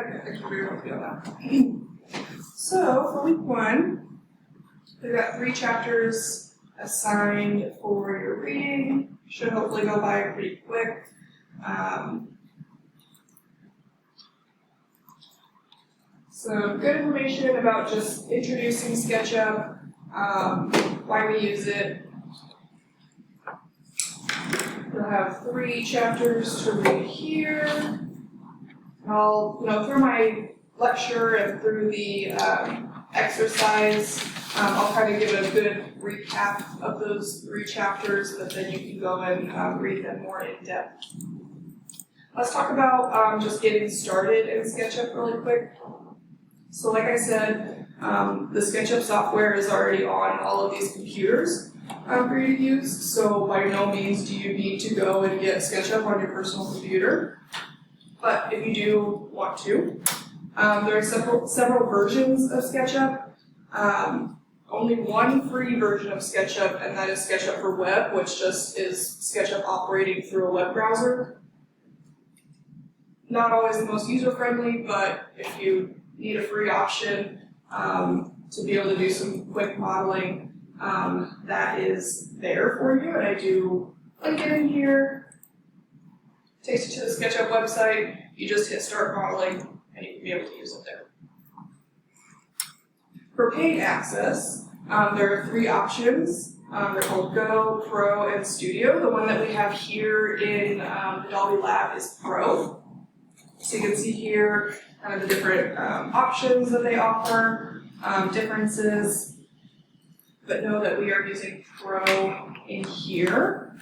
I can very well be on that. So for week 1, we've got 3 chapters assigned for your reading. Should hopefully go by pretty quick. So good information about just introducing SketchUp, why we use it. We'll have 3 chapters to read here. I'll, through my lecture and through the exercise, I'll kind of give a good recap of those 3 chapters, but then you can go and read them more in depth. Let's talk about just getting started in SketchUp really quick. So like I said, the SketchUp software is already on all of these computers for you to use, so by no means do you need to go and get SketchUp on your personal computer. But if you do want to, there are several versions of SketchUp. Only one free version of SketchUp, and that is SketchUp for Web, which just is SketchUp operating through a web browser. Not always the most user-friendly, but if you need a free option to be able to do some quick modeling, that is there for you. And I do link it in here. Takes you to the SketchUp website. You just hit Start Modeling, and you can be able to use it there. For paid access, there are 3 options. They're called Go, Pro, and Studio. The one that we have here in the Dolby Lab is Pro. So you can see here kind of the different options that they offer, differences, but know that we are using Pro in here.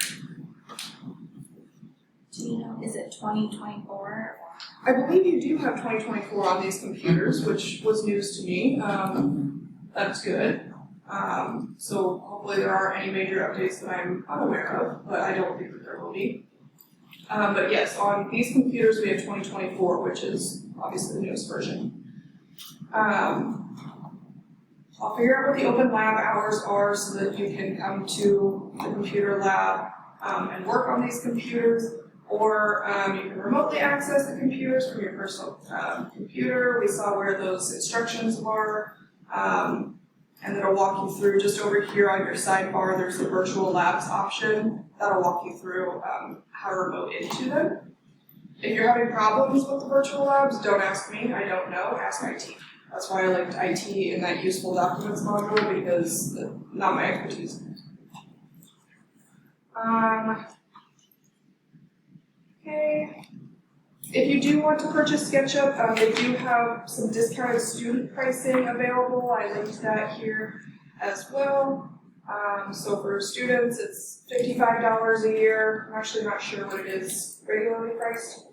Do you know, is it 2024? I believe you do have 2024 on these computers, which was news to me. That's good. So hopefully there aren't any major updates that I'm unaware of, but I don't think that there will be. But yes, on these computers we have 2024, which is obviously the newest version. I'll figure out what the open lab hours are so that you can come to the computer lab and work on these computers, or you can remotely access the computers from your personal computer. We saw where those instructions were, and then I'll walk you through just over here on your sidebar. There's the virtual labs option that'll walk you through how to remote into them. If you're having problems with the virtual labs, don't ask me. I don't know. Ask IT. That's why I liked IT in that useful documents module, because not my expertise. Okay. If you do want to purchase SketchUp, they do have some discounted student pricing available. I linked that here as well. So for students, it's $55 a year. I'm actually not sure what it is regularly priced.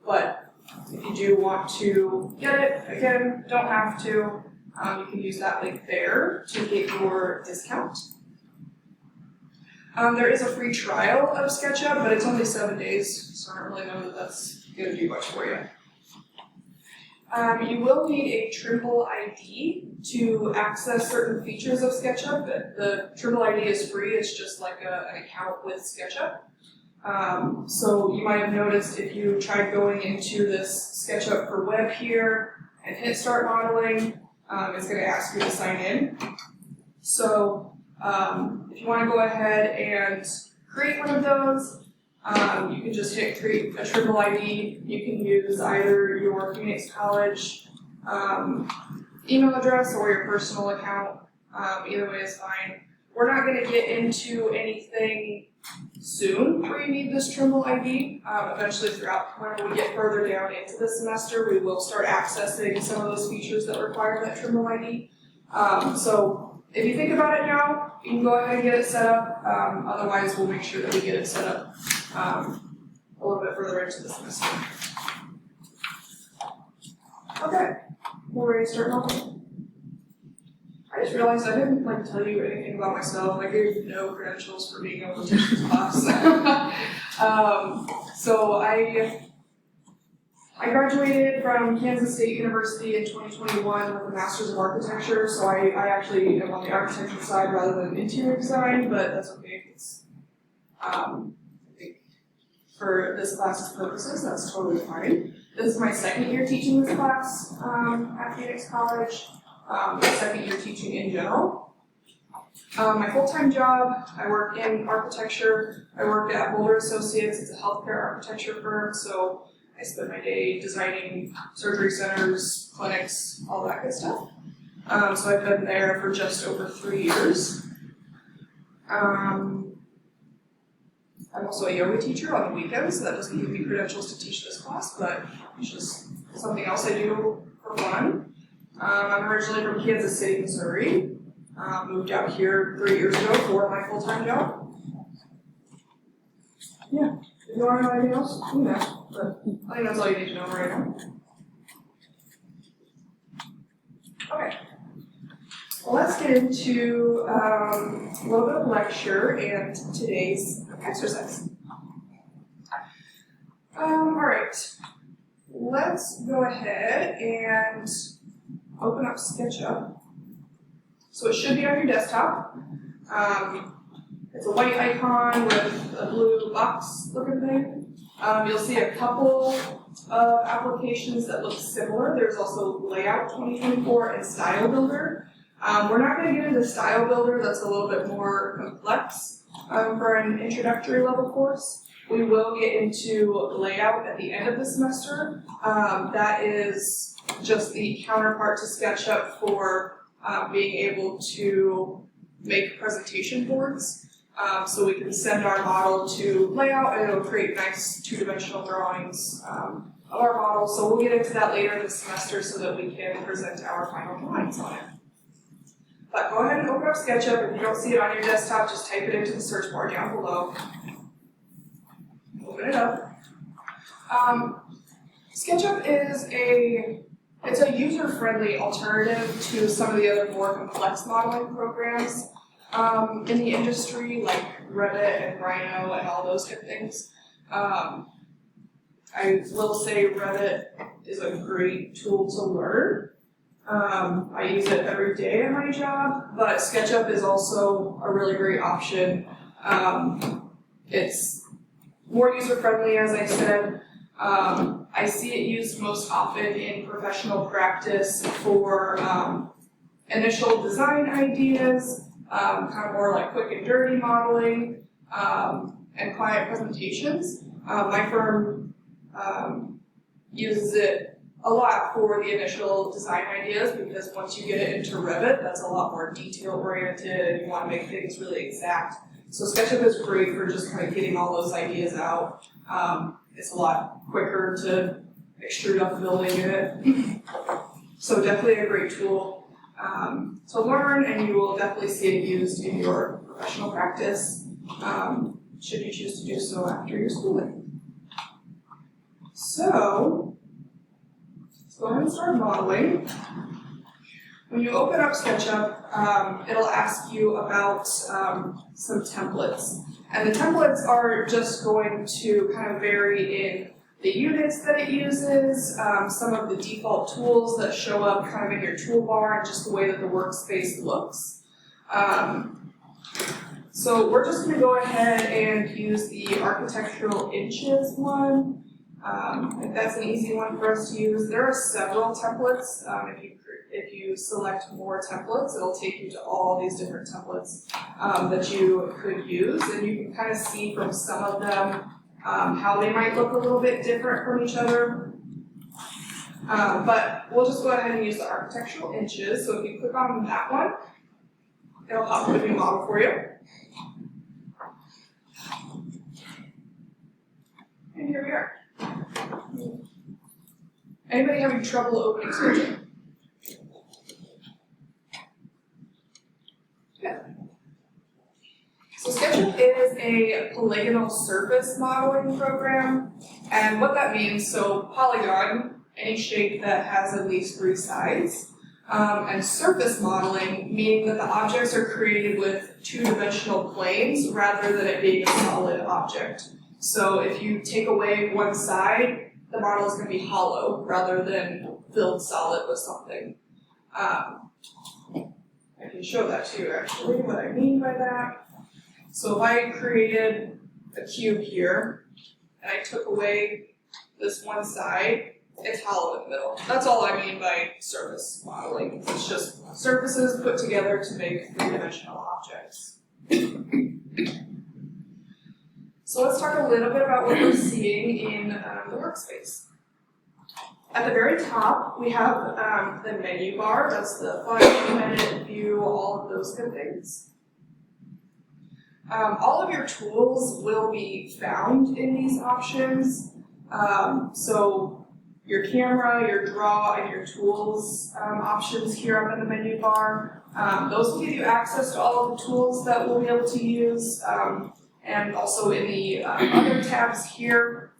But if you do want to get it, again, don't have to. You can use that link there to get your discount. There is a free trial of SketchUp, but it's only 7 days, so I don't really know that that's going to do much for you. You will need a Trimble ID to access certain features of SketchUp. The Trimble ID is free, it's just like an account with SketchUp. So you might have noticed if you tried going into this SketchUp for Web here and hit Start Modeling, it's going to ask you to sign in. So if you want to go ahead and create one of those, you can just hit create a Trimble ID. You can use either your Phoenix College email address or your personal account. Either way is fine. We're not going to get into anything soon where you need this Trimble ID. Eventually throughout, when we get further down into the semester, we will start accessing some of those features that require that Trimble ID. So if you think about it now, you can go ahead and get it set up. Otherwise, we'll make sure that we get it set up a little bit further into the semester. Okay, we're ready to start modeling. I just realized I didn't tell you anything about myself. I gave no credentials for being able to teach this class. So I graduated from Kansas State University in 2021 with a Master's of Architecture. So I actually am on the architecture side rather than interior design, but that's okay. It's, I think for this class's purposes, that's totally fine. This is my second year teaching this class at Phoenix College, my second year teaching in general. My full-time job, I work in architecture. I work at Boulder Associates, it's a healthcare architecture firm, so I spend my day designing surgery centers, clinics, all that good stuff. So I've been there for just over 3 years. I'm also a yoga teacher on the weekends, so that doesn't give me credentials to teach this class, but it's just something else I do for fun. I'm originally from Kansas City, Missouri. Moved out here 3 years ago for my full-time job. Yeah, if you want to know anything else, do that, but I think that's all you need to know right now. Okay, well, let's get into a little bit of lecture and today's exercise. Alright, let's go ahead and open up SketchUp. So it should be on your desktop. It's a white icon with a blue box looking thing. You'll see a couple of applications that look similar. There's also Layout 2024 and Style Builder. We're not going to get into Style Builder, that's a little bit more complex for an introductory level course. We will get into Layout at the end of the semester. That is just the counterpart to SketchUp for being able to make presentation boards. So we can send our model to Layout and it'll create nice two-dimensional drawings of our model. So we'll get into that later this semester so that we can present our final drawings on it. But go ahead and open up SketchUp. If you don't see it on your desktop, just type it into the search bar down below. Open it up. SketchUp is it's a user-friendly alternative to some of the other more complex modeling programs in the industry, like Revit and Rhino and all those good things. I will say Revit is a great tool to learn. I use it every day at my job, but SketchUp is also a really great option. It's more user-friendly, as I said. I see it used most often in professional practice for initial design ideas, kind of more like quick and dirty modeling, and client presentations. My firm uses it a lot for the initial design ideas because once you get it into Revit, that's a lot more detail-oriented and you want to make things really exact. So SketchUp is great for just kind of getting all those ideas out. It's a lot quicker to extrude up the building in it. So definitely a great tool to learn, and you will definitely see it used in your professional practice, should you choose to do so after your schooling. So, let's go ahead and start modeling. When you open up SketchUp, it'll ask you about some templates. And the templates are just going to kind of vary in the units that it uses, some of the default tools that show up kind of in your toolbar, and just the way that the workspace looks. So we're just going to go ahead and use the architectural inches one. And that's an easy one for us to use. There are several templates. If you select more templates, it'll take you to all these different templates that you could use, and you can kind of see from some of them how they might look a little bit different from each other. But we'll just go ahead and use the architectural inches. So if you click on that one, it'll pop up a new model for you. And here we are. Anybody having trouble opening SketchUp? Yeah. So SketchUp is a polygonal surface modeling program, and what that means, so polygon, any shape that has at least 3 sides, and surface modeling, meaning that the objects are created with 2-dimensional planes rather than it being a solid object. So if you take away one side, the model is going to be hollow rather than filled solid with something. I can show that to you actually, what I mean by that. So if I created a cube here, and I took away this one side, it's hollow in the middle. That's all I mean by surface modeling. It's just surfaces put together to make three-dimensional objects. So let's talk a little bit about what we're seeing in the workspace. At the very top, we have the menu bar. That's the file, edit, view, all of those good things. All of your tools will be found in these options. So your camera, your draw, and your tools options here up in the menu bar. Those will give you access to all of the tools that we'll be able to use, and also in the other tabs here.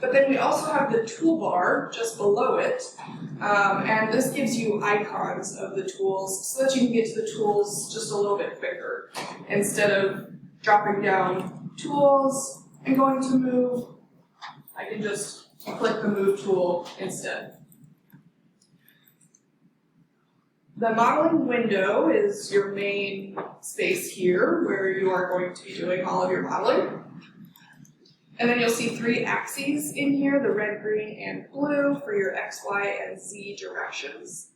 But then we also have the toolbar just below it, and this gives you icons of the tools so that you can get to the tools just a little bit quicker. Instead of dropping down tools and going to move, I can just click the move tool instead. The modeling window is your main space here where you are going to be doing all of your modeling. And then you'll see three axes in here, the red, green, and blue for your X, Y, and Z directions.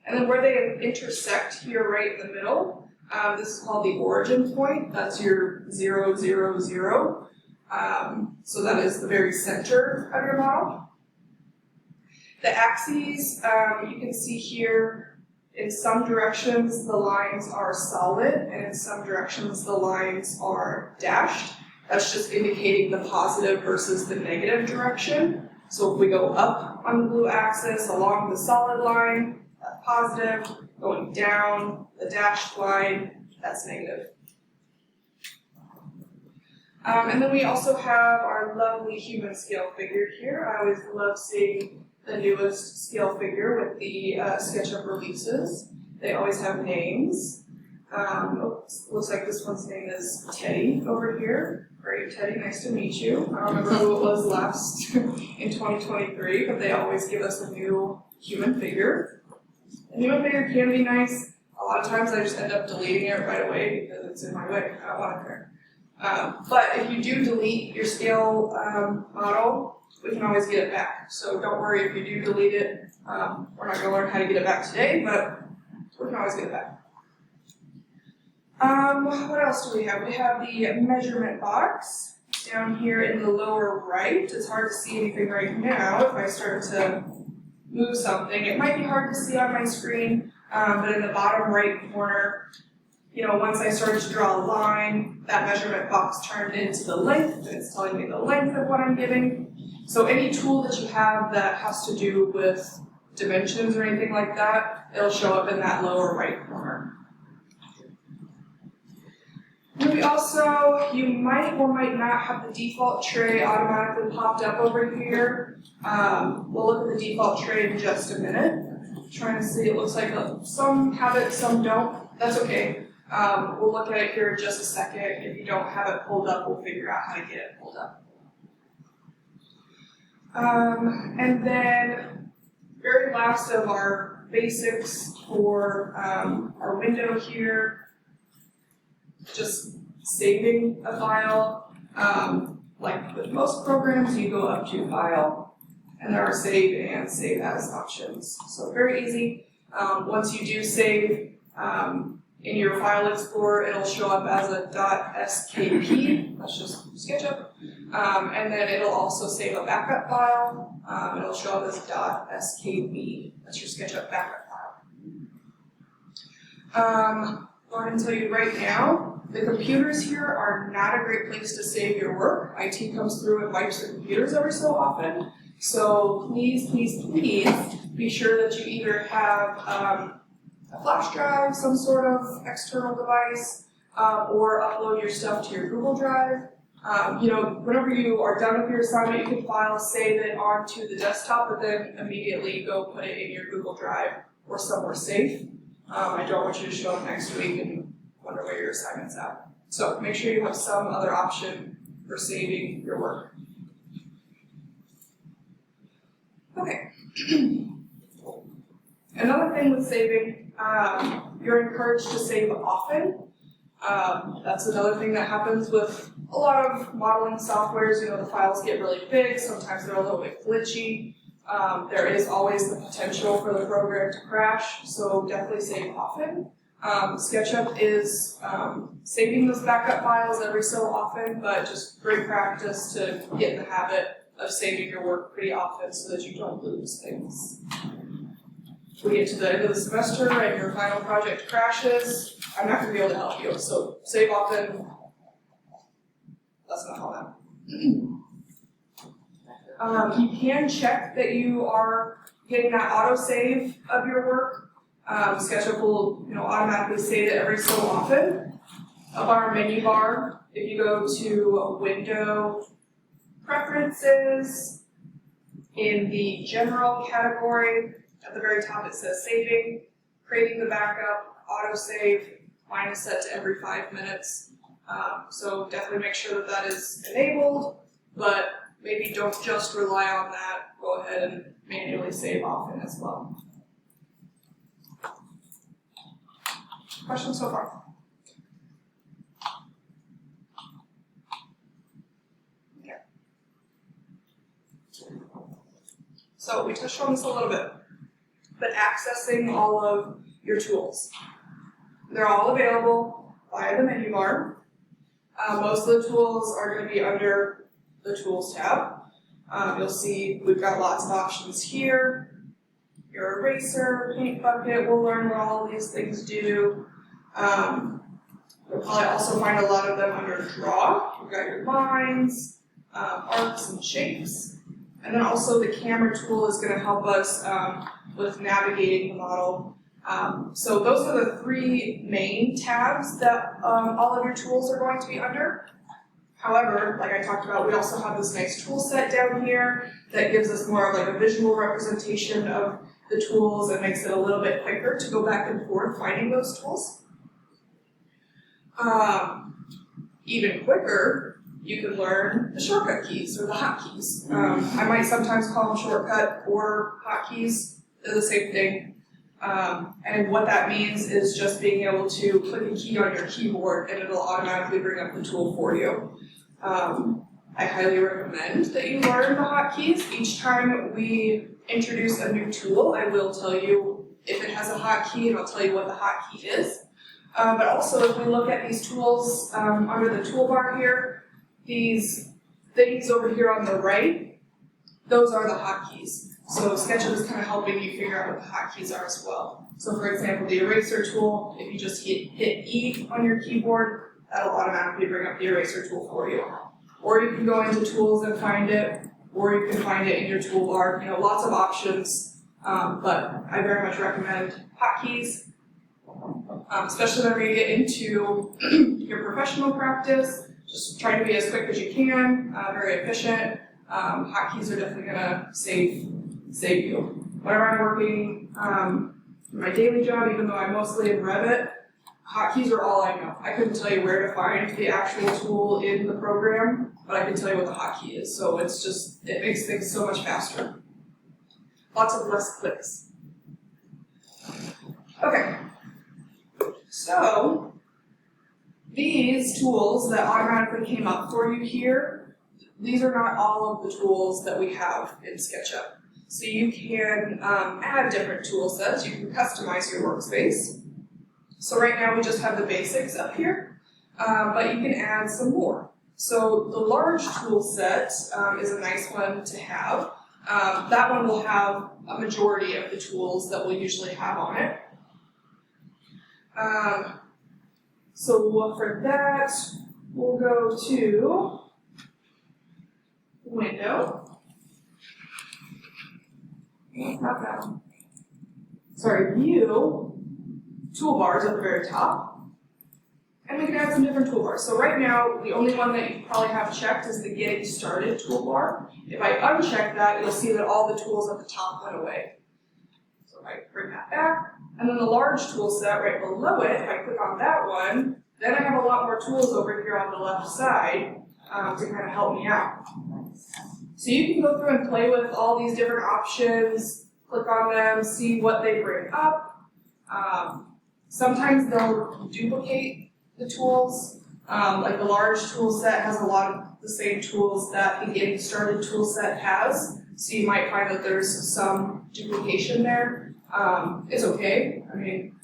And then where they intersect here right in the middle, this is called the origin point. That's your 0, 0, 0. So that is the very center of your model. The axes, you can see here, in some directions the lines are solid, and in some directions the lines are dashed. That's just indicating the positive versus the negative direction. So if we go up on the blue axis along the solid line, that's positive. Going down the dashed line, that's negative. And then we also have our lovely human scale figure here. I always love seeing the newest scale figure with the SketchUp releases. They always have names. Looks like this one's name is Teddy over here. Great, Teddy, nice to meet you. I don't remember who it was last in 2023, but they always give us a new human figure. A human figure can be nice. A lot of times I just end up deleting it right away because it's in my way. I don't want it there. But if you do delete your scale model, we can always get it back. So don't worry if you do delete it. We're not going to learn how to get it back today, but we can always get it back. What else do we have? We have the measurement box down here in the lower right. It's hard to see anything right now if I start to move something. It might be hard to see on my screen, but in the bottom right corner, once I started to draw a line, that measurement box turned into the length, and it's telling me the length of what I'm giving. So any tool that you have that has to do with dimensions or anything like that, it'll show up in that lower right corner. And we also, you might or might not have the default tray automatically popped up over here. We'll look at the default tray in just a minute. Trying to see, it looks like some have it, some don't. That's okay. We'll look at it here in just a second. If you don't have it pulled up, we'll figure out how to get it pulled up. And then, very last of our basics for our window here, just saving a file. Like with most programs, you go up to File, and there are Save and Save As options. So very easy. Once you do save, in your File Explorer, it'll show up as a .skp, that's just SketchUp, and then it'll also save a backup file. It'll show up as .skb, that's your SketchUp backup file. Go ahead and tell you right now, the computers here are not a great place to save your work. IT comes through and wipes the computers every so often, so please, please, please be sure that you either have a flash drive, some sort of external device, or upload your stuff to your Google Drive. Whenever you are done with your assignment, you can file, save it onto the desktop, but then immediately go put it in your Google Drive or somewhere safe. I don't want you to show up next week and wonder where your assignment's at. So make sure you have some other option for saving your work. Okay. Another thing with saving, you're encouraged to save often. That's another thing that happens with a lot of modeling softwares, the files get really big, sometimes they're a little bit glitchy. There is always the potential for the program to crash, so definitely save often. SketchUp is saving those backup files every so often, but just great practice to get in the habit of saving your work pretty often so that you don't lose things. If we get to the end of the semester and your final project crashes, I'm not going to be able to help you, so save often. That's not how that. You can check that you are getting that autosave of your work. SketchUp will automatically save it every so often. Up on our menu bar, if you go to Window, Preferences, in the General category, at the very top it says Saving, creating the backup, autosave, mine is set to every 5 minutes. So definitely make sure that that is enabled, but maybe don't just rely on that, go ahead and manually save often as well. Questions so far? Okay. So we touched on this a little bit, but accessing all of your tools. They're all available via the menu bar. Most of the tools are going to be under the Tools tab. You'll see we've got lots of options here. Your eraser, paint bucket, we'll learn what all of these things do. You'll probably also find a lot of them under Draw. You've got your lines, arcs and shapes. And then also the camera tool is going to help us with navigating the model. So those are the 3 main tabs that all of your tools are going to be under. However, like I talked about, we also have this nice tool set down here that gives us more of like a visual representation of the tools and makes it a little bit quicker to go back and forth finding those tools. Even quicker, you can learn the shortcut keys or the hotkeys. I might sometimes call them shortcut or hotkeys. They're the same thing. And what that means is just being able to click a key on your keyboard and it'll automatically bring up the tool for you. I highly recommend that you learn the hotkeys. Each time we introduce a new tool, I will tell you if it has a hotkey and I'll tell you what the hotkey is. But also if we look at these tools under the toolbar here, these things over here on the right, those are the hotkeys. So SketchUp is kind of helping you figure out what the hotkeys are as well. So for example, the eraser tool, if you just hit E on your keyboard, that'll automatically bring up the eraser tool for you. Or you can go into tools and find it, or you can find it in your toolbar. Lots of options, but I very much recommend hotkeys, especially when we get into your professional practice. Just try to be as quick as you can, very efficient. Hotkeys are definitely gonna save you. Whenever I'm working my daily job, even though I'm mostly in Revit, hotkeys are all I know. I couldn't tell you where to find the actual tool in the program, but I can tell you what the hotkey is. So it makes things so much faster. Lots of less clicks. Okay. So these tools that automatically came up for you here, these are not all of the tools that we have in SketchUp. So you can add different tool sets, you can customize your workspace. So right now we just have the basics up here, but you can add some more. So the large tool set is a nice one to have. That one will have a majority of the tools that we'll usually have on it. So for that, we'll go to Window. Not that one. Sorry, View, Toolbars at the very top. And we can add some different toolbars. So right now, the only one that you probably have checked is the Getting Started toolbar. If I uncheck that, you'll see that all the tools at the top went away. So if I bring that back, and then the large tool set right below it, if I click on that one, then I have a lot more tools over here on the left side to kind of help me out. So you can go through and play with all these different options, click on them, see what they bring up. Sometimes they'll duplicate the tools. Like the large tool set has a lot of the same tools that the getting started tool set has. So you might find that there's some duplication there. It's okay. I mean,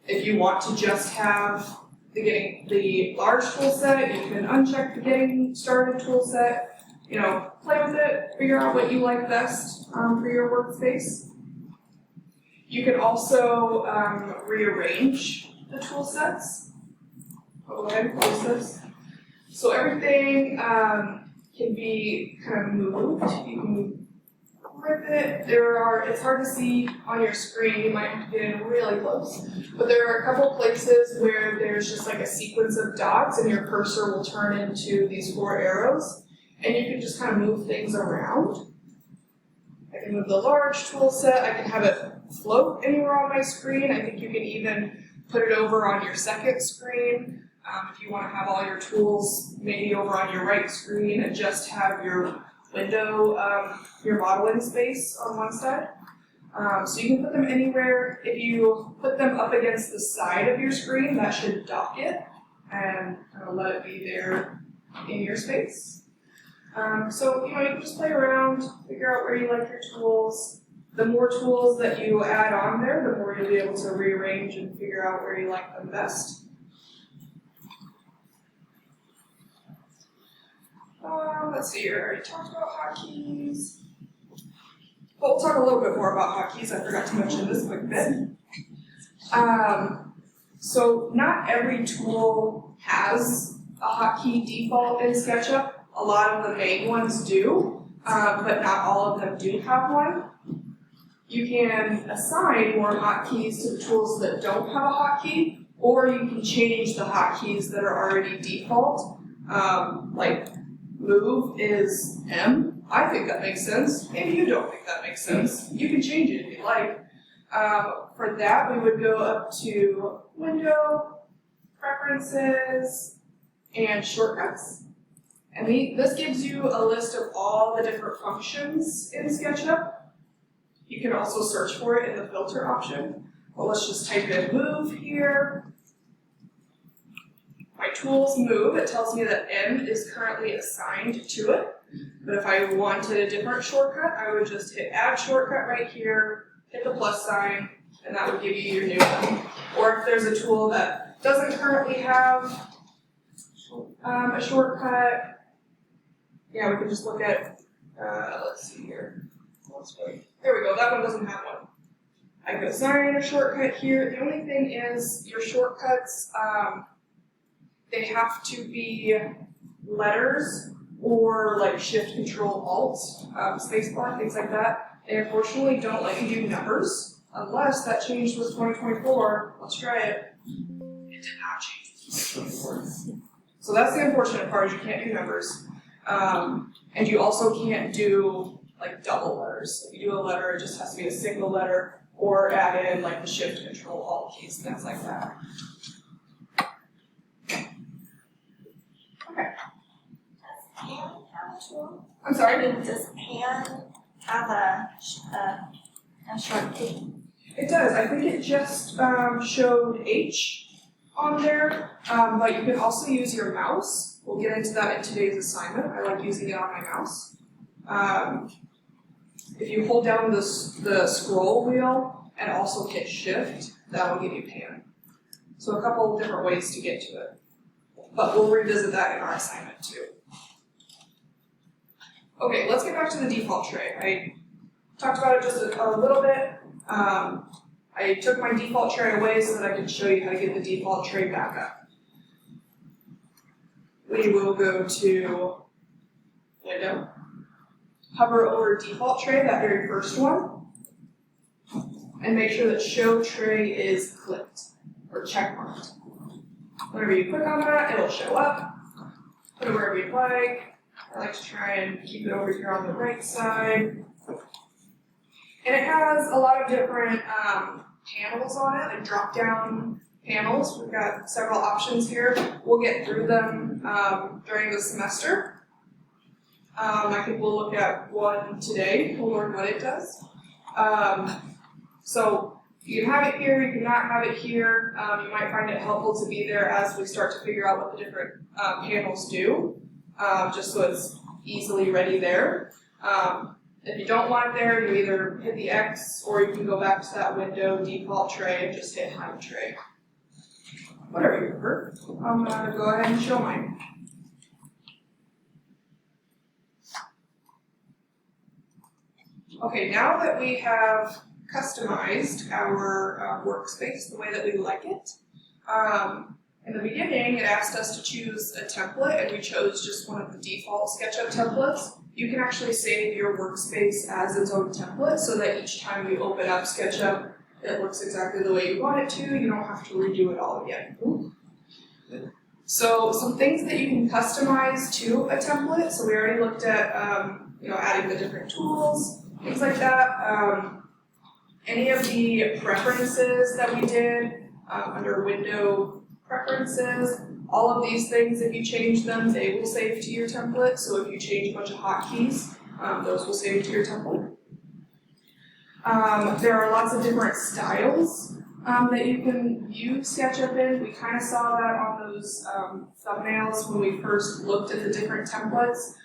if you want to just have the large tool set, you can uncheck the getting started tool set. You know, play with it, figure out what you like best for your workspace. You can also rearrange the tool sets. Go ahead and close this. So everything can be kind of moved. You can grip it. It's hard to see on your screen, you might have to get in really close. But there are a couple places where there's just like a sequence of dots and your cursor will turn into these 4 arrows. And you can just kind of move things around. I can move the large tool set, I can have it float anywhere on my screen. I think you can even put it over on your second screen. If you want to have all your tools maybe over on your right screen and just have your window, your modeling space on one side. So you can put them anywhere. If you put them up against the side of your screen, that should dock it and let it be there in your space. So you can just play around, figure out where you like your tools. The more tools that you add on there, the more you'll be able to rearrange and figure out where you like them best. Let's see here, I already talked about hotkeys. Well, we'll talk a little bit more about hotkeys. I forgot to mention this quick bit. So not every tool has a hotkey default in SketchUp. A lot of the main ones do, but not all of them do have one. You can assign more hotkeys to the tools that don't have a hotkey, or you can change the hotkeys that are already default. Like move is M. I think that makes sense. Maybe you don't think that makes sense. You can change it if you like. For that, we would go up to Window, Preferences, and Shortcuts. And this gives you a list of all the different functions in SketchUp. You can also search for it in the filter option. Well, let's just type in move here. My tools move, it tells me that M is currently assigned to it. But if I wanted a different shortcut, I would just hit add shortcut right here, hit the plus sign, and that would give you your new one. Or if there's a tool that doesn't currently have a shortcut, yeah, we can just look at, let's see here. There we go, that one doesn't have one. I could assign a shortcut here. The only thing is your shortcuts, they have to be letters or like Shift Control Alt, spacebar, things like that. They unfortunately don't let you do numbers unless that changed with 2024. Let's try it. It did not change with 2024. So that's the unfortunate part, is you can't do numbers. And you also can't do like double letters. If you do a letter, it just has to be a single letter, or add in like the Shift Control Alt keys, things like that. Okay. Does Pan have a tool? I'm sorry? Does Pan have a shortcut? It does. I think it just showed H on there, but you can also use your mouse. We'll get into that in today's assignment. I like using it on my mouse. If you hold down the scroll wheel and also hit Shift, that will give you Pan. So a couple of different ways to get to it. But we'll revisit that in our assignment too. Okay, let's get back to the default tray. I talked about it just a little bit. I took my default tray away so that I could show you how to get the default tray back up. We will go to Window, hover over default tray, that very first one, and make sure that show tray is clicked or checkmarked. Whenever you click on that, it'll show up. Put it wherever you'd like. I like to try and keep it over here on the right side. And it has a lot of different panels on it, like drop-down panels. We've got several options here. We'll get through them during the semester. I think we'll look at one today. We'll learn what it does. So You can have it here, you cannot have it here. You might find it helpful to be there as we start to figure out what the different panels do, just so it's easily ready there. If you don't want it there, you either hit the X or you can go back to that window default tray and just hit hide tray. Whatever you prefer. I'm gonna go ahead and show mine. Okay, now that we have customized our workspace the way that we like it, in the beginning it asked us to choose a template and we chose just one of the default SketchUp templates. You can actually save your workspace as its own template so that each time you open up SketchUp, it looks exactly the way you want it to. You don't have to redo it all again. So some things that you can customize to a template. So we already looked at adding the different tools, things like that. Any of the preferences that we did under window preferences, all of these things, if you change them, they will save to your template. So if you change a bunch of hotkeys, those will save to your template. There are lots of different styles that you can use SketchUp in. We kind of saw that on those thumbnails when we first looked at the different templates.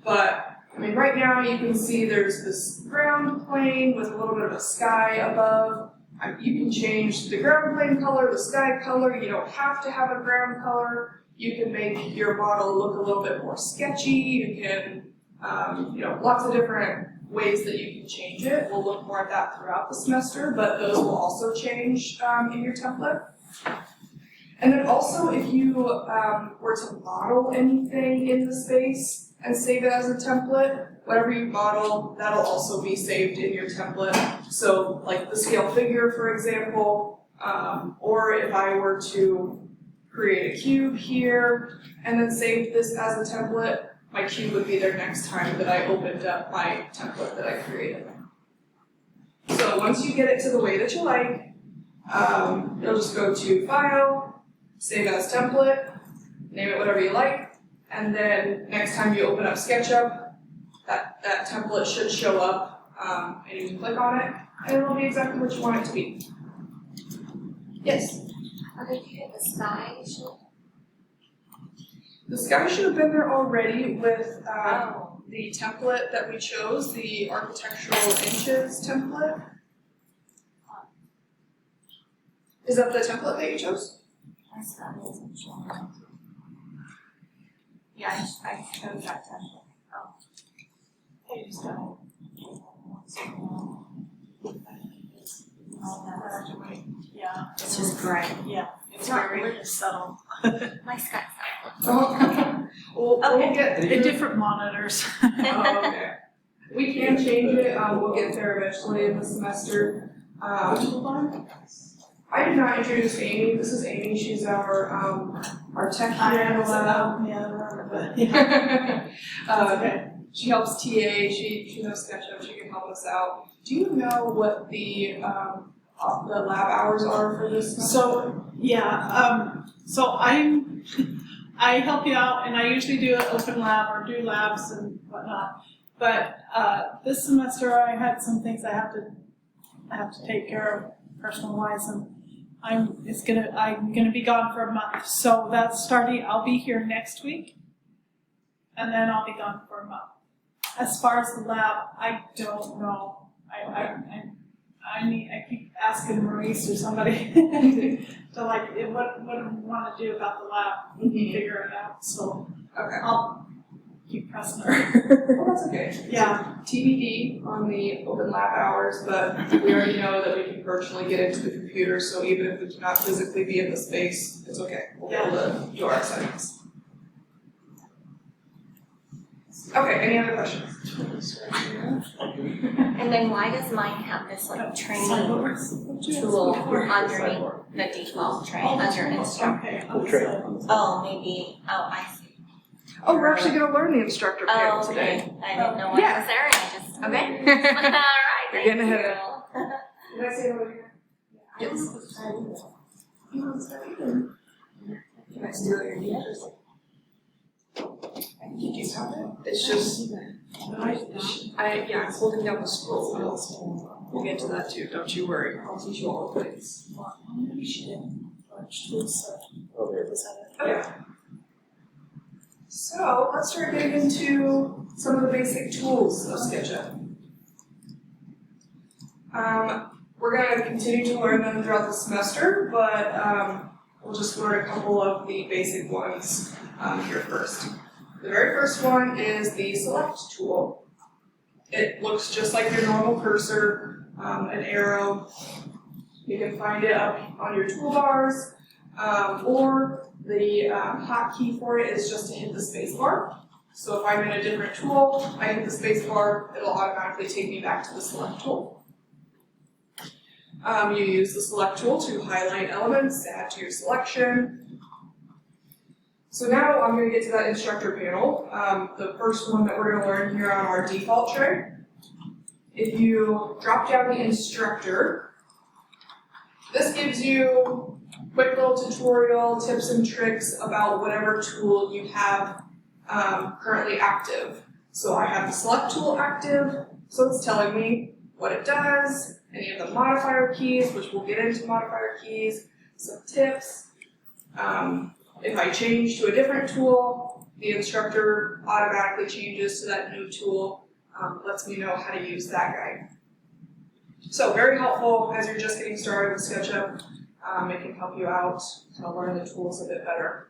But I mean, right now you can see there's this ground plane with a little bit of a sky above. You can change the ground plane color, the sky color. You don't have to have a ground color. You can make your model look a little bit more sketchy. You can, lots of different ways that you can change it. We'll look more at that throughout the semester, but those will also change in your template. And then also, if you were to model anything in the space and save it as a template, whatever you model, that'll also be saved in your template. So like the scale figure, for example, or if I were to create a cube here and then save this as a template, my cube would be there next time that I opened up my template that I created. So once you get it to the way that you like, you'll just go to File, Save as Template, name it whatever you like, and then next time you open up SketchUp, that template should show up, and you can click on it, and it'll be exactly what you want it to be. Yes? Okay, you hit the sky, you should. The sky should have been there already with the template that we chose, the architectural inches template. Is that the template that you chose? Yeah, I chose that template. Oh. I just got yeah. It's just gray. Yeah. It's very subtle. My sky's Oh, we'll get The different monitors. Oh, okay. We can change it. We'll get there eventually in the semester. I did not introduce Amy. This is Amy. She's our tech here in the lab. Yeah, I remember that. Okay. She helps TA. She knows SketchUp. She can help us out. Do you know what the lab hours are for this semester? So yeah, so I help you out, and I usually do an open lab or do labs and whatnot. But this semester I had some things I have to take care of personal wise, and I'm gonna be gone for a month. So that's starting. I'll be here next week, and then I'll be gone for a month. As far as the lab, I don't know. I keep asking Maurice or somebody to like what do we want to do about the lab and figure it out. So Okay. I'll keep pressing her. Well, that's okay. Yeah. TBD on the open lab hours, but we already know that we can virtually get into the computer, so even if we cannot physically be in the space, it's okay. We'll be able to do our assignments. Okay, any other questions? And then why does mine have this like training tool underneath the default tray under instructor? Okay. Oh, maybe. Oh, I see. Oh, we're actually going to learn the instructor panel Oh, today. okay. I didn't know what Yeah. was there. I just okay. All right. You're getting thank ahead you. Did I say it over here? Yes. You want to start either? You guys do your teachers. I think you do have it. It's just, I'm holding down the scroll wheel. We'll get to that too, don't you worry. I'll teach you all the things. Okay. So let's start getting into some of the basic tools of SketchUp. We're going to continue to learn them throughout the semester, but we'll just learn a couple of the basic ones here first. The very first one is the Select tool. It looks just like your normal cursor, an arrow. You can find it up on your toolbars, or the hotkey for it is just to hit the space bar. So if I'm in a different tool, I hit the space bar, it'll automatically take me back to the Select tool. You use the Select tool to highlight elements, add to your selection. So now I'm going to get to that instructor panel, the first one that we're going to learn here on our default tray. If you drop down the instructor, this gives you quick little tutorial tips and tricks about whatever tool you have currently active. So I have the Select tool active, so it's telling me what it does, any of the modifier keys, which we'll get into modifier keys, some tips. If I change to a different tool, the instructor automatically changes to that new tool, lets me know how to use that guy. So very helpful as you're just getting started with SketchUp. It can help you out to learn the tools a bit better.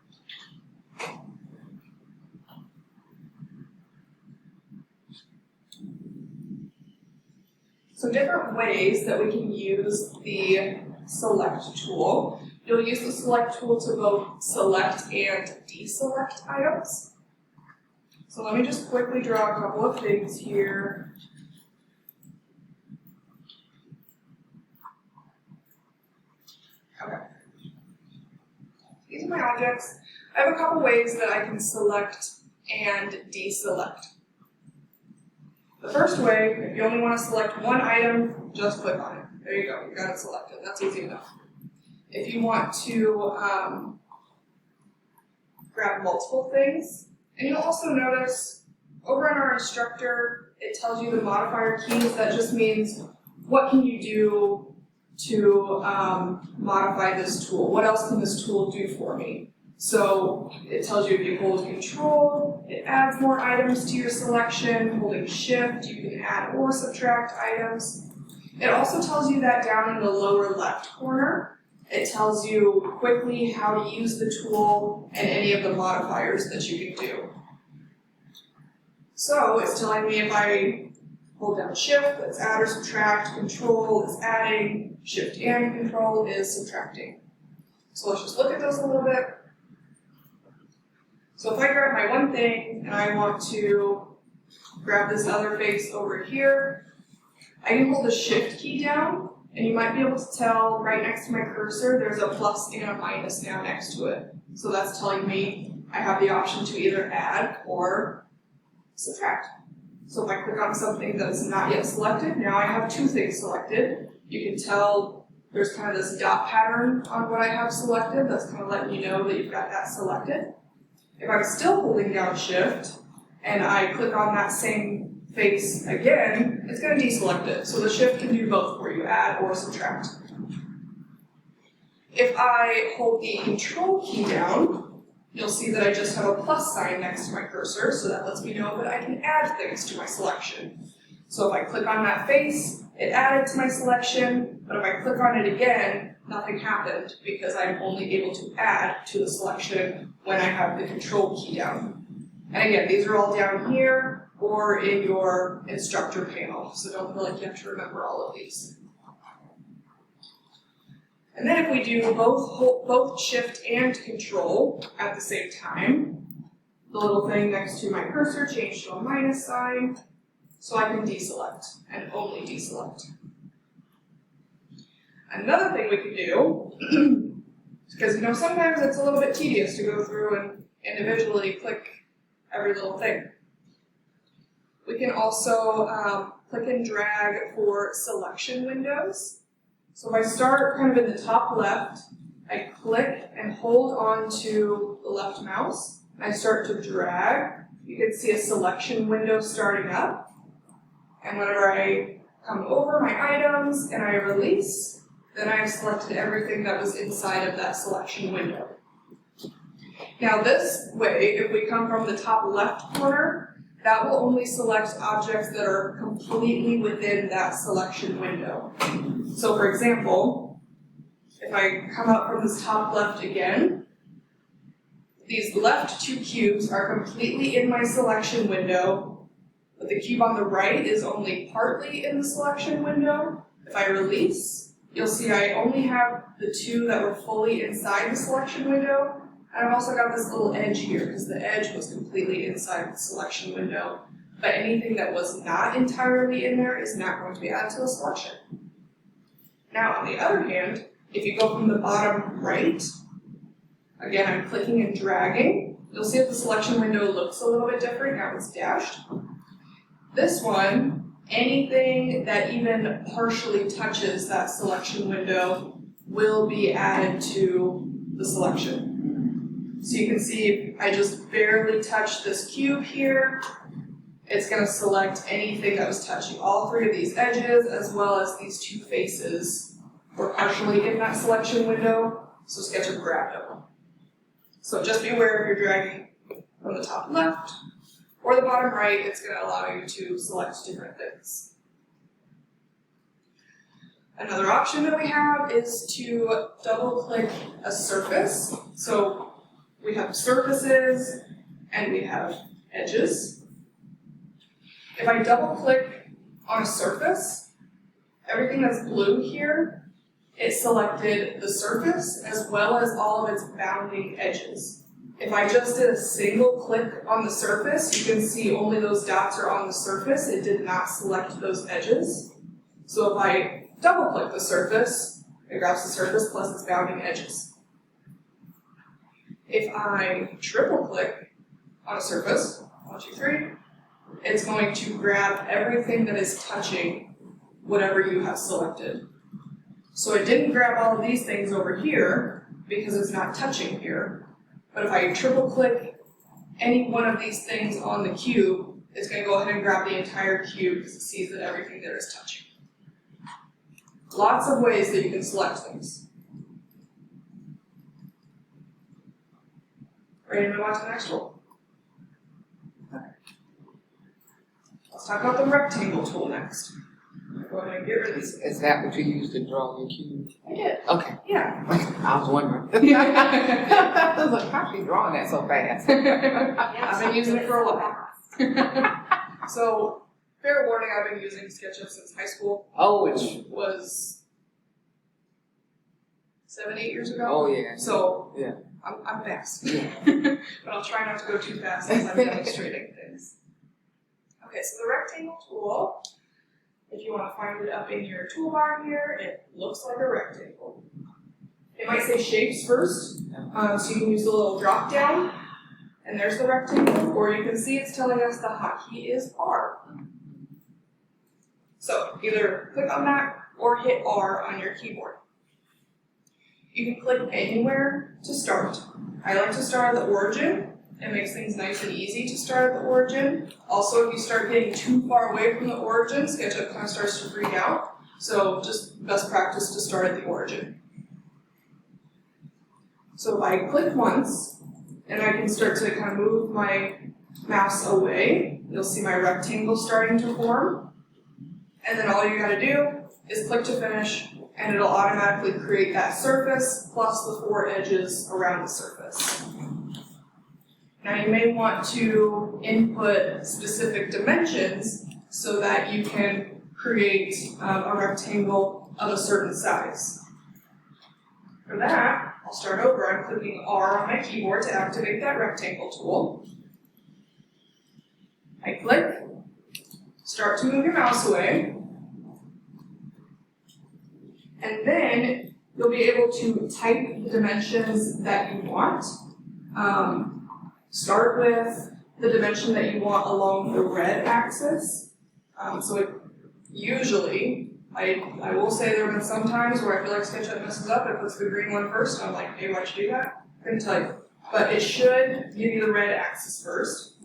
So different ways that we can use the Select tool. You'll use the Select tool to both select and deselect items. So let me just quickly draw a couple of things here. Okay. These are my objects. I have a couple ways that I can select and deselect. The first way, if you only want to select one item, just click on it. There you go, you got it selected. That's easy enough. If you want to grab multiple things, and you'll also notice over on our instructor, it tells you the modifier keys. That just means what can you do to modify this tool? What else can this tool do for me? So it tells you if you hold Control, it adds more items to your selection. Holding Shift, you can add or subtract items. It also tells you that down in the lower left corner. It tells you quickly how to use the tool and any of the modifiers that you can do. So it's telling me if I hold down Shift, let's add or subtract. Control is adding. Shift and Control is subtracting. So let's just look at those a little bit. So if I grab my one thing and I want to grab this other face over here, I can hold the Shift key down, and you might be able to tell right next to my cursor there's a plus and a minus now next to it. So that's telling me I have the option to either add or subtract. So if I click on something that is not yet selected, now I have two things selected. You can tell there's kind of this dot pattern on what I have selected. That's kind of letting you know that you've got that selected. If I'm still holding down Shift and I click on that same face again, it's going to deselect it. So the Shift can do both for you, add or subtract. If I hold the Control key down, you'll see that I just have a plus sign next to my cursor, so that lets me know that I can add things to my selection. So if I click on that face, it added to my selection, but if I click on it again, nothing happened because I'm only able to add to the selection when I have the Control key down. And again, these are all down here or in your instructor panel, so don't feel like you have to remember all of these. And then if we do both Shift and Control at the same time, the little thing next to my cursor changed to a minus sign, so I can deselect and only deselect. Another thing we can do, because sometimes it's a little bit tedious to go through and individually click every little thing. We can also click and drag for selection windows. So if I start kind of in the top left, I click and hold on to the left mouse, and I start to drag, you can see a selection window starting up. And whenever I come over my items and I release, then I've selected everything that was inside of that selection window. Now this way, if we come from the top left corner, that will only select objects that are completely within that selection window. So for example, if I come up from this top left again, these left two cubes are completely in my selection window, but the cube on the right is only partly in the selection window. If I release, you'll see I only have the two that were fully inside the selection window, and I've also got this little edge here because the edge was completely inside the selection window, but anything that was not entirely in there is not going to be added to the selection. Now on the other hand, if you go from the bottom right, again I'm clicking and dragging, you'll see that the selection window looks a little bit different, now it's dashed. This one, anything that even partially touches that selection window will be added to the selection. So you can see if I just barely touch this cube here, it's going to select anything that was touching all three of these edges as well as these two faces were partially in that selection window, so SketchUp grabbed them. So just be aware if you're dragging from the top left or the bottom right, it's going to allow you to select different things. Another option that we have is to double click a surface. So we have surfaces and we have edges. If I double click on a surface, everything that's blue here, it selected the surface as well as all of its bounding edges. If I just did a single click on the surface, you can see only those dots are on the surface. It did not select those edges. So if I double click the surface, it grabs the surface plus its bounding edges. If I triple click on a surface, 1, 2, 3, it's going to grab everything that is touching whatever you have selected. So it didn't grab all of these things over here because it's not touching here. But if I triple click any one of these things on the cube, it's going to go ahead and grab the entire cube because it sees that everything there is touching. Lots of ways that you can select things. Ready to move on to the next tool? Okay. Let's talk about the rectangle tool next. Go ahead and get rid of these. Is that what you use to draw your cube? I did. Okay. Yeah. I was wondering. I was like, how's she drawing that so fast? I've been using it for a while. So, fair warning, I've been using SketchUp since high school, Oh, which was 7, 8 years ago. oh yeah. So, Yeah. I'm fast. Yeah. But I'll try not to go too fast as I'm demonstrating things. Okay, so the rectangle tool, if you want to find it up in your toolbar here, it looks like a rectangle. It might say shapes first, so you can use the little drop down, and there's the rectangle, or you can see it's telling us the hotkey is R. So either click on that or hit R on your keyboard. You can click anywhere to start. I like to start at the origin. It makes things nice and easy to start at the origin. Also, if you start getting too far away from the origin, SketchUp kind of starts to freak out. So just best practice to start at the origin. So if I click once, and I can start to kind of move my mouse away, you'll see my rectangle starting to form. And then all you gotta do is click to finish, and it'll automatically create that surface plus the 4 edges around the surface. Now you may want to input specific dimensions so that you can create a rectangle of a certain size. For that, I'll start over. I'm clicking R on my keyboard to activate that rectangle tool. I click, start to move your mouse away, and then you'll be able to type the dimensions that you want. Start with the dimension that you want along the red axis. Usually, I will say there have been some times where I feel like SketchUp messes up, it puts the green one first, and I'm like, hey, why'd you do that? I couldn't tell you. but it should give you the red axis first.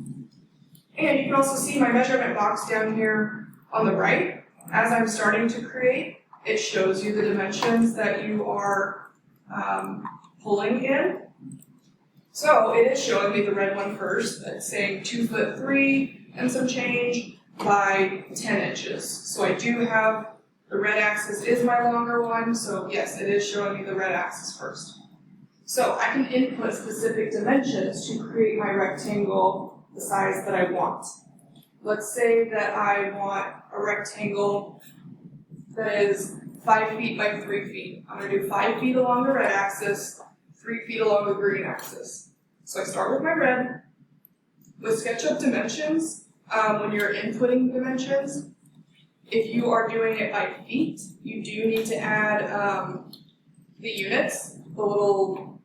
And you can also see my measurement box down here on the right. As I'm starting to create, it shows you the dimensions that you are pulling in. So it is showing me the red one first. It's saying 2'3" and some change by 10 inches. So I do have, the red axis is my longer one, so yes, it is showing me the red axis first. So I can input specific dimensions to create my rectangle the size that I want. Let's say that I want a rectangle that is 5 feet by 3 feet. I'm gonna do 5 feet along the red axis, 3 feet along the green axis. So I start with my red. With SketchUp dimensions, when you're inputting dimensions, if you are doing it by feet, you do need to add the units, the little,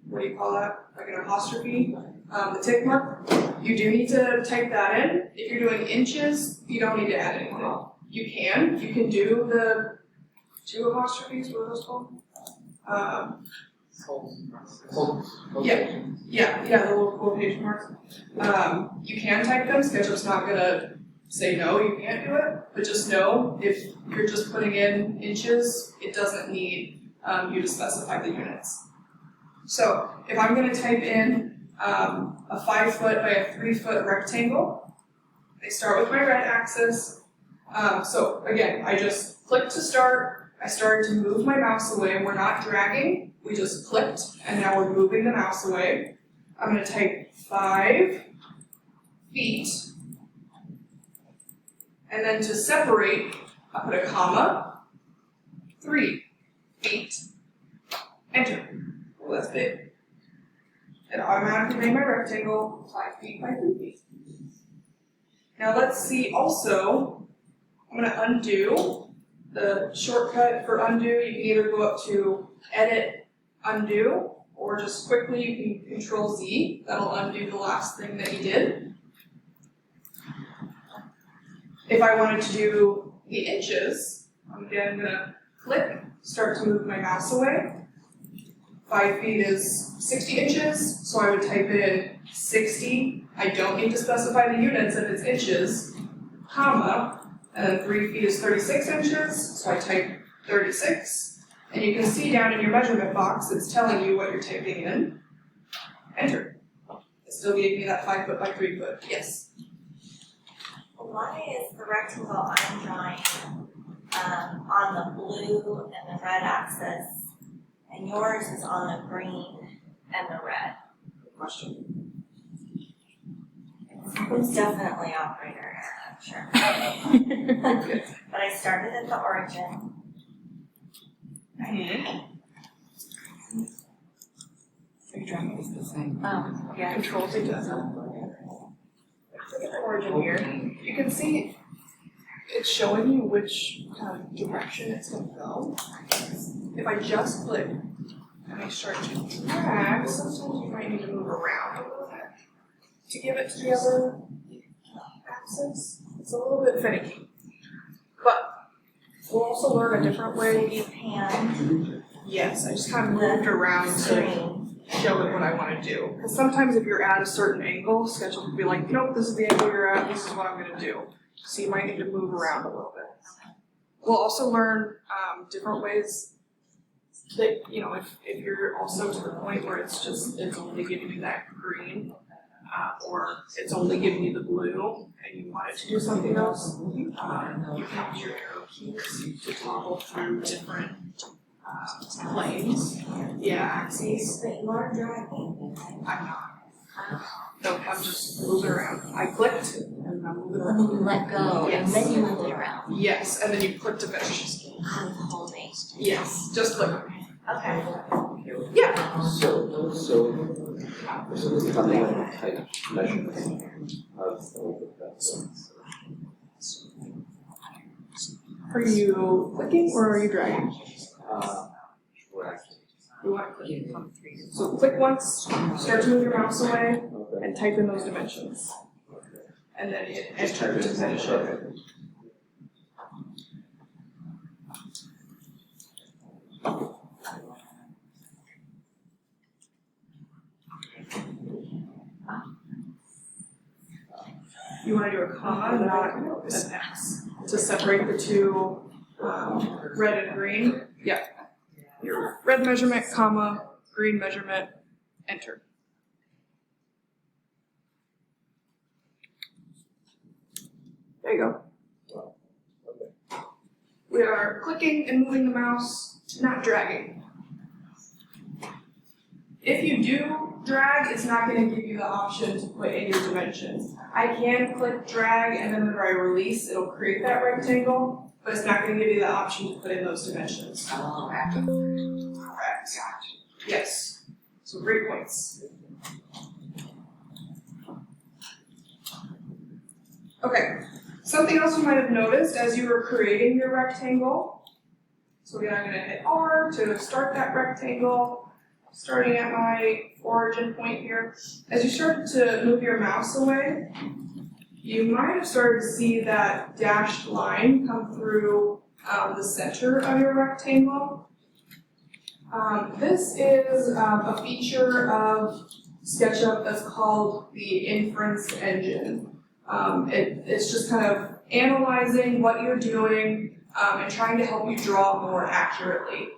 what do you call that? Like an apostrophe, the tick mark. You do need to type that in. If you're doing inches, you don't need to add anything. You can do the 2 apostrophes, what are those called? Yeah, the little quotation marks. You can type them, SketchUp's not gonna say no, you can't do it, but just know if you're just putting in inches, it doesn't need you to specify the units. So if I'm gonna type in a 5 foot by a 3 foot rectangle, I start with my red axis. So again, I just click to start, I started to move my mouse away, we're not dragging, we just clicked, and now we're moving the mouse away. I'm gonna type 5 feet, and then to separate, I put a comma, 3 feet, enter. Well, that's big. It automatically made my rectangle 5 feet by 3 feet. Now let's see also, I'm gonna undo. The shortcut for undo, you can either go up to Edit, Undo, or just quickly you can Control Z. That'll undo the last thing that you did. If I wanted to do the inches, again, I'm gonna click, start to move my mouse away. 5 feet is 60 inches, so I would type in 60. I don't need to specify the units if it's inches, comma, and then 3 feet is 36 inches, so I type 36. And you can see down in your measurement box, it's telling you what you're typing in. Enter. It still gave me that 5 foot by 3 foot, yes. Why is the rectangle I'm drawing on the blue and the red axis, and yours is on the green and the red? Good question. It's definitely operator error, I'm sure. But I started at the origin. Are you drawing these the same? Yeah. Control Z does that. Look at the origin here. You can see it's showing you which kind of direction it's going to go. If I just click and I start to drag, sometimes you might need to move around a little bit to give it to the other axis. It's a little bit finicky. But we'll also learn a different way. You pan Yes, I just kind of moved around to screen. show it what I want to do. Because sometimes if you're at a certain angle, SketchUp will be like, nope, this is the angle you're at, this is what I'm going to do. So you might need to move around a little bit. We'll also learn different ways that, you know, if you're also to the point where it's only giving you that green, or it's only giving you the blue, and you want it to do something else, you can use your arrow keys to toggle through different planes. Yeah, axes. But you are dragging. I'm not. No, I'm just moving around. I clicked and I'm moving And then around. you let go, and Yes. then you move it around. Yes, and then you click to finish. Holding. Yes, just click. Okay. Yeah. So how many type measurements of that? Are you clicking or are you dragging? Right. You want to click. So click once, start to move your mouse away, Okay. and type in those dimensions. And then hit enter to finish it. you wanna do a comma, not an X, to separate the two, red and green. Yeah. Your red measurement, comma, green measurement, enter. There you go. We are clicking and moving the mouse, not dragging. If you do drag, it's not going to give you the option to put in your dimensions. I can click drag, and then whenever I release, it'll create that rectangle, but it's not going to give you the option to put in those dimensions. Oh, after. Correct. Yes. So great points. Okay. Something else you might have noticed as you were creating your rectangle. So again, I'm going to hit R to start that rectangle, starting at my origin point here. As you start to move your mouse away, you might have started to see that dashed line come through the center of your rectangle. This is a feature of SketchUp that's called the inference engine. It's just kind of analyzing what you're doing and trying to help you draw more accurately.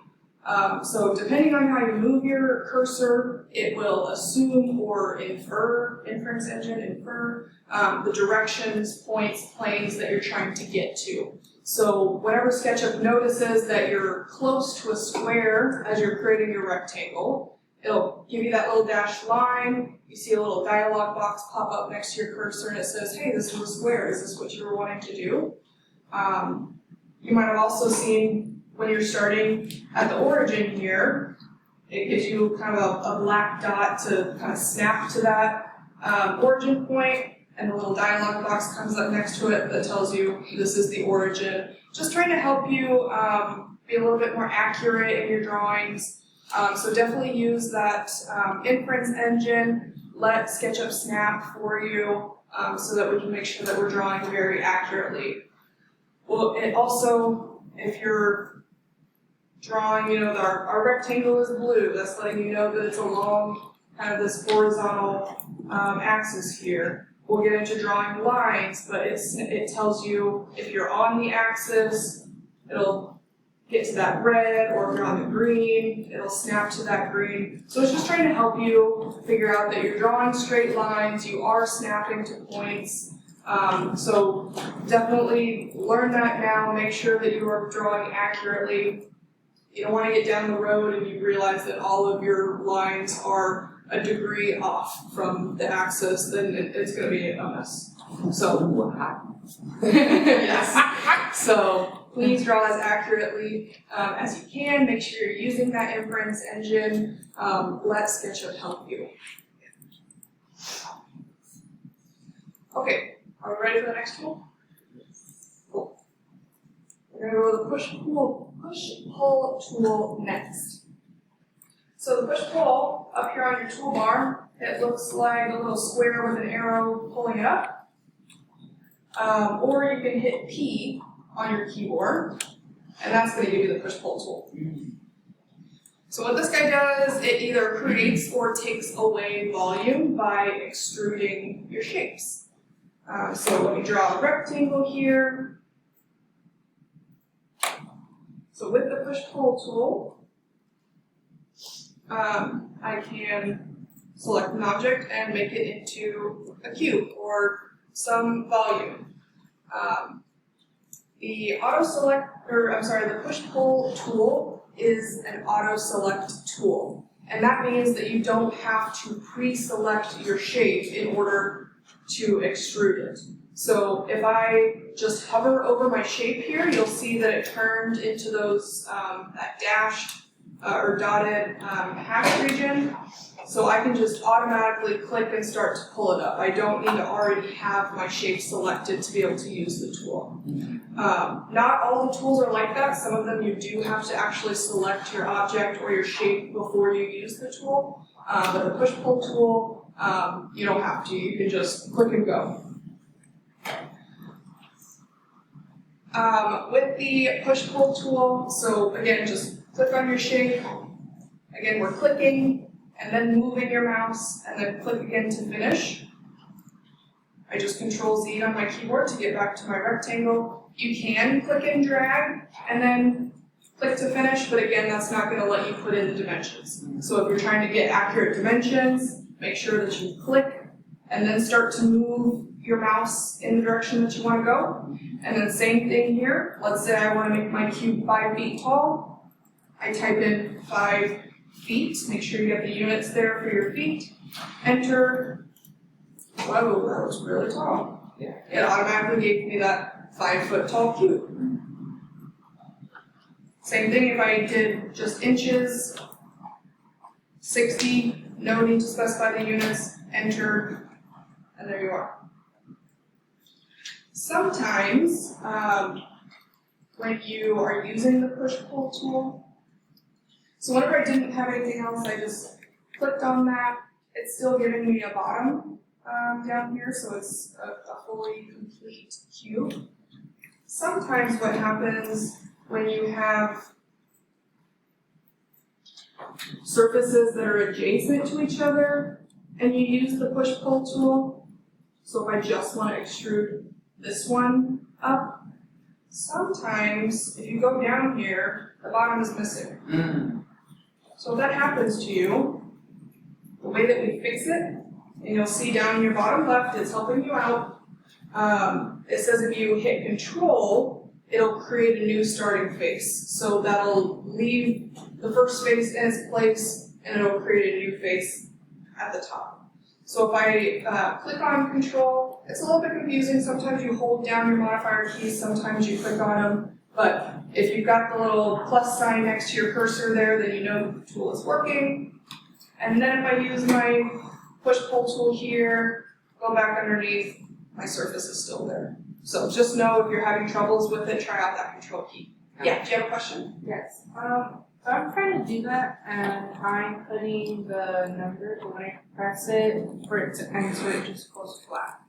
So depending on how you move your cursor, it will assume or infer, inference engine, infer the directions, points, planes that you're trying to get to. So whenever SketchUp notices that you're close to a square as you're creating your rectangle, it'll give you that little dashed line. You see a little dialog box pop up next to your cursor and it says, hey, this is a square. Is this what you were wanting to do? You might have also seen when you're starting at the origin here, it gives you kind of a black dot to kind of snap to that origin point, and the little dialog box comes up next to it that tells you this is the origin. Just trying to help you be a little bit more accurate in your drawings. So definitely use that inference engine. Let SketchUp snap for you so that we can make sure that we're drawing very accurately. Well, it also, if you're drawing, our rectangle is blue, that's letting you know that it's along kind of this horizontal axis here. We'll get into drawing lines, but it tells you if you're on the axis, it'll get to that red, or if you're on the green, it'll snap to that green. So it's just trying to help you figure out that you're drawing straight lines, you are snapping to points. So definitely learn that now, make sure that you are drawing accurately. You don't want to get down the road and you realize that all of your lines are a degree off from the axis, then it's going to be a mess. So, yes. So please draw as accurately as you can. Make sure you're using that inference engine. Let SketchUp help you. Okay, are we ready for the next tool? Cool. We're going to go to the push-pull tool next. So the push-pull up here on your toolbar, it looks like a little square with an arrow pulling it up. Or you can hit P on your keyboard, and that's going to give you the push-pull tool. So what this guy does, it either creates or takes away volume by extruding your shapes. So let me draw a rectangle here. So with the push-pull tool, I can select an object and make it into a cube or some volume. The push-pull tool is an auto-select tool. And that means that you don't have to pre-select your shape in order to extrude it. So if I just hover over my shape here, you'll see that it turned into those, that dashed or dotted hash region. So I can just automatically click and start to pull it up. I don't need to already have my shape selected to be able to use the tool. Not all the tools are like that. Some of them you do have to actually select your object or your shape before you use the tool. But the push-pull tool, you don't have to. You can just click and go. With the push-pull tool, so again, just click on your shape. Again, we're clicking and then moving your mouse and then click again to finish. I just Control Z on my keyboard to get back to my rectangle. You can click and drag and then click to finish, but again, that's not gonna let you put in the dimensions. So if you're trying to get accurate dimensions, make sure that you click and then start to move your mouse in the direction that you wanna go. And then same thing here, let's say I wanna make my cube 5 feet tall. I type in 5 feet, make sure you get the units there for your feet. Enter. Whoa, that was really tall. Yeah. It automatically gave me that 5 foot tall cube. Same thing if I did just inches, 60, no need to specify the units, enter, and there you are. Sometimes, when you are using the push-pull tool, so whenever I didn't have anything else, I just clicked on that. It's still giving me a bottom down here, so it's a fully complete cube. Sometimes what happens when you have surfaces that are adjacent to each other and you use the push-pull tool, so if I just want to extrude this one up, sometimes if you go down here, the bottom is missing. So if that happens to you, the way that we fix it, and you'll see down in your bottom left, it's helping you out. It says if you hit Control, it'll create a new starting face. So that'll leave the first face in its place, and it'll create a new face at the top. So if I click on Control, it's a little bit confusing. Sometimes you hold down your modifier keys, sometimes you click on them. But if you've got the little plus sign next to your cursor there, then you know the tool is working. And then if I use my push-pull tool here, go back underneath, my surface is still there. So just know if you're having troubles with it, try out that Control key. Yeah, do you have a question? Yes, so I'm trying to do that and I'm putting the number, but when I press it, for it to enter, it just goes flat.